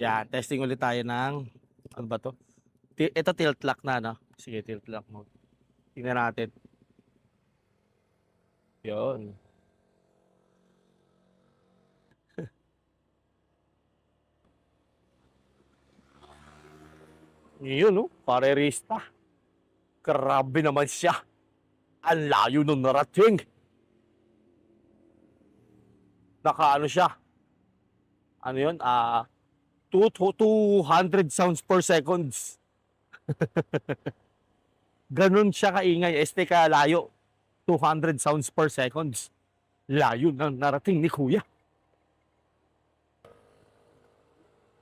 Yan, testing ulit tayo ng ano ba 'to? Ito tilt lock na 'no? Sige, tilt lock mode. Tingnan natin. 'Yun. 'Yun oh, parerista. Grabe naman siya. Ang layo nung narating. Naka-ano siya, ano 'yun, 200 sounds per seconds. Gano'n siya kaingay, kalayo. 200 sounds per seconds. Layo ng narating ni kuya.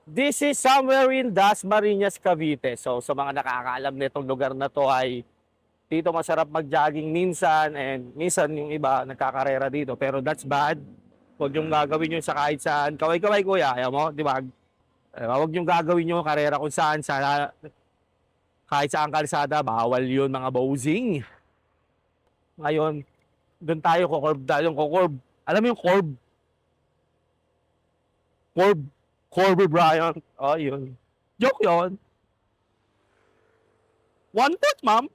This is somewhere in Dasmariñas, Cavite. So sa mga nakakaalam nitong lugar na 'to ay dito masarap mag-jogging minsan and minsan yung iba nagkakarera dito pero that's bad. Huwag yung gagawin yun sa kahit saan. Kaway-kaway kuya, ayaw mo, di ba? Huwag yung gagawin yung karera kung saan sa kahit saan kalsada, bawal yun mga bossing. Ngayon, doon tayo kukurb tayo, kukurb. Alam mo yung curb? Curb. Kobe Bryant. Oh, yun. Joke yun. 1 foot, ma'am.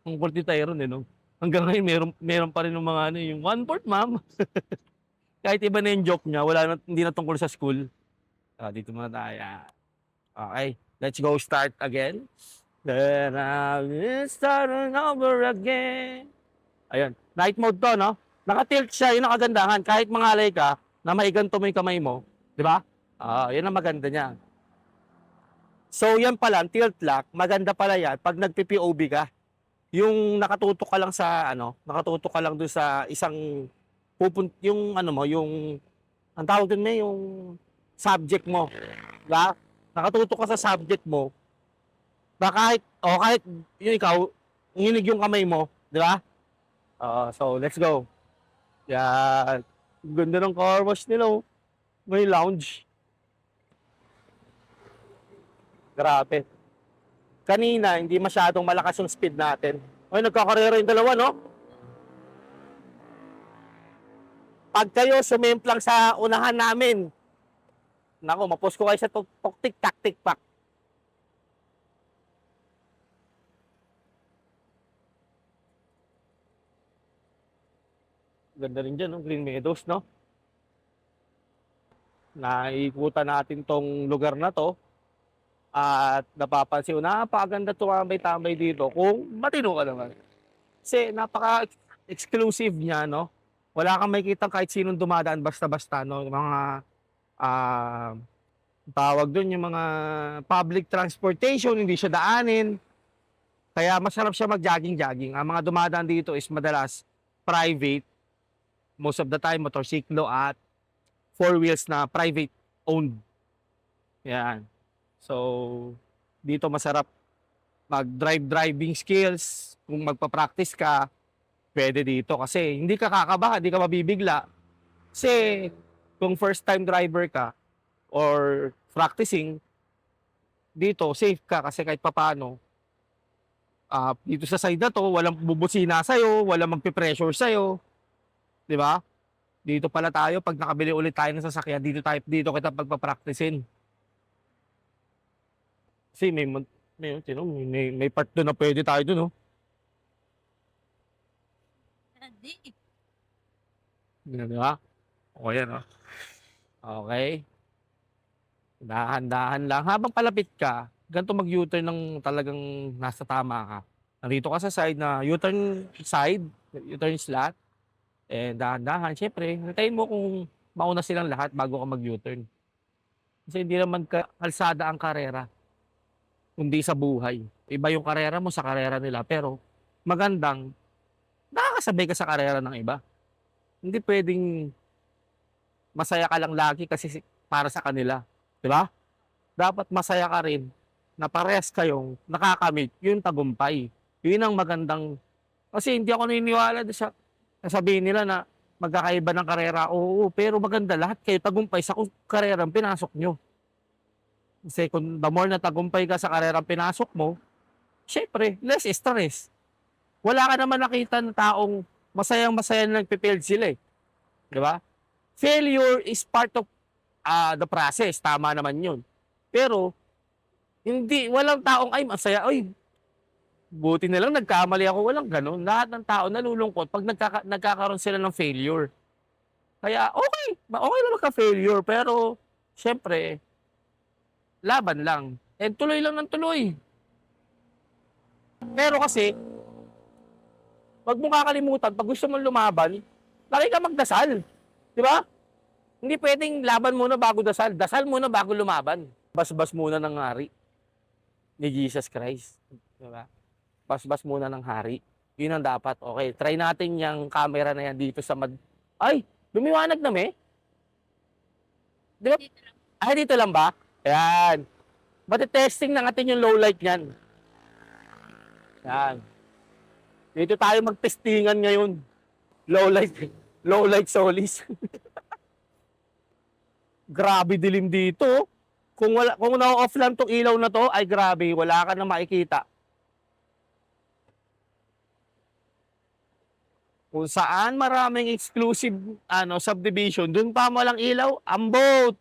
Ang kurti tayo ron, eh, no? Hanggang ngayon, meron pa rin ng mga ano, yung 1 foot, ma'am. Kahit iba na yung joke niya, hindi na tungkol sa school. Dito muna tayo. Okay, let's go start again. Then I will start over again. Ayun, night mode to, no? Naka-tilt siya, yun ang kagandahan. Kahit mangalay ka, na maiganto mo yung kamay mo, di ba? Yun ang maganda niya. So, yan pala, tilt lock, maganda pala yan pag nagpi-POV ka. Yung nakatutok ka lang sa, nakatutok ka lang doon sa isang, yung ano mo, yung, ang tawag dun yung subject mo. Diba? Nakatutok ka sa subject mo, na kahit yung ikaw, nginig yung kamay mo, di ba? So, let's go. Yan. Ganda ng car wash nila, oh. May lounge. Grabe. Kanina, hindi masyadong malakas yung speed natin. Ay, nagkakarera yung dalawa, no? Pag kayo sumimplang sa unahan namin, naku, mapost ko kayo sa tok-tik-tak-tik-pak. Ganda rin dyan, no? Green Meadows, no? Naikutan natin tong lugar na to. At napapansin ko, napakaganda tumambay-tambay dito kung matino ka naman. Kasi napaka-exclusive niya, no? Wala kang makikita kahit sinong dumadaan basta-basta, no? Yung mga, tawag doon, yung mga public transportation, hindi siya daanin. Kaya masarap siya mag-jogging-jogging. Ang mga dumadaan dito is madalas private, most of the time motorsiklo at 4 wheels na private owned. Yan. So, dito masarap driving skills. Kung magpa-practice ka, pwede dito kasi hindi ka kakabahan, hindi ka mabibigla. Kasi kung first time driver ka or practicing, dito safe ka kasi kahit papaano, dito sa side na to, walang bubusina sa'yo, walang magpe-pressure sa'yo. Di ba? Dito pala tayo, pag nakabili ulit tayo ng sasakyan, dito kita pagpa-practicein. Kasi may part doon na pwede tayo doon, no? Di ba? O, yan, no? Okay. Dahan-dahan lang. Habang palapit ka, ganito mag-U-turn ng talagang nasa tama ka. Nandito ka sa side na U-turn side, U-turn slot, and dahan-dahan. Siyempre, hintayin mo kung mauna silang lahat bago ka mag-U-turn. Kasi hindi naman kalsada ang karera, kundi sa buhay. Iba yung karera mo sa karera nila, pero magandang nakakasabay ka sa karera ng iba. Hindi pwedeng masaya ka lang lagi kasi para sa kanila. Di ba? Dapat masaya ka rin na parehas kayong nakakamit yung tagumpay. Yun ang magandang, kasi hindi ako naniniwala sa sabihin nila na magkakaiba ng karera. Oo, pero maganda lahat kayo tagumpay sa karerang pinasok nyo. Kasi kung the more na tagumpay ka sa karerang pinasok mo, syempre, less stress. Wala ka naman nakita ng taong masayang-masaya na nagpe-failed sila, eh. Di ba? Failure is part of the process, tama naman yun. Pero, hindi, walang taong, ay, masaya, ay, buti na lang nagkamali ako, walang gano'n. Lahat ng tao nalulungkot 'pag nagkakaroon sila ng failure. Kaya okey lang magka-failure, pero siyempre laban lang, and tuloy lang ng tuloy. Pero kasi 'wag mong kakalimutan 'pag gusto mong lumaban, lagi kang magdasal, 'di ba? Hindi puwedeng laban muna bago dasal, dasal muna bago lumaban. Basbas muna ng hari ni Jesus Christ, 'di ba? Basbas muna ng hari, yun ang dapat. Okey, try natin yang camera na yan dito sa ay, lumiwanag na 'me? 'Di ba, dito lang ba? Ayan, mate-testing na natin yung low light niyan. Yan, dito tayo magtestingan ngayon. Low light, low light solis. Grabe dilim dito. Kung na-o-off lang 'tong ilaw na 'to, ay grabe, wala ka ng makikita. Kung saan maraming exclusive subdivision, dun pa walang ilaw, ambot.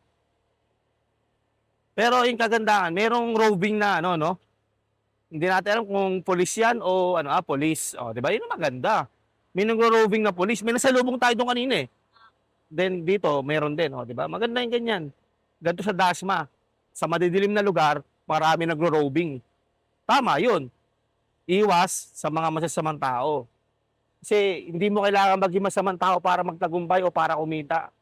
Pero yung kagandahan, merong roving na 'no. Hindi natin alam kung pulis 'yan o police. Oh, 'di ba? Yun ang maganda. May nagro-roving na pulis. May nasalubong tayo dun kanina, eh. Then dito meron din, oh, 'di ba? Maganda yung ganyan. Ganito sa Dasma, sa madidilim na lugar, marami nagro-roving. Tama yun. Iwas sa mga masasamang tao. Kasi hindi mo kailangan maging masamang tao para magtagumpay o para kumita.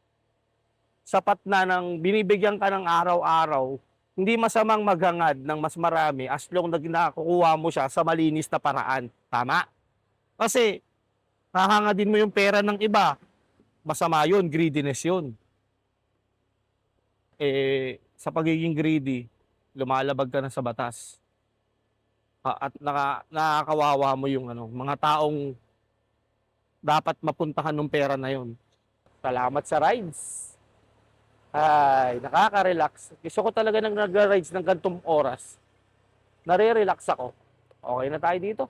Sapat na ng binibigyan ka ng araw-araw, hindi masamang maghangad ng mas marami as long na nakukuha mo siya sa malinis na paraan. Tama? Kasi hahangadin mo yung pera ng iba, masama yun, greediness yun. Sa pagiging greedy, lumalabag ka na sa batas. At nakakawawa mo yung mga taong dapat mapuntahan ng pera na yun. Salamat sa rides. Ay, nakaka-relax. Gusto ko talaga nang nagra-rides ng ganitong oras. Nare-relax ako. Okay na tayo dito.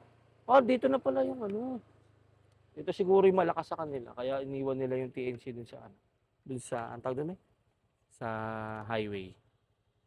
Oh, dito na pala yung Dito siguro yung malakas sa kanila. Kaya iniwan nila yung TNC dun sa ang tawag dun, sa highway.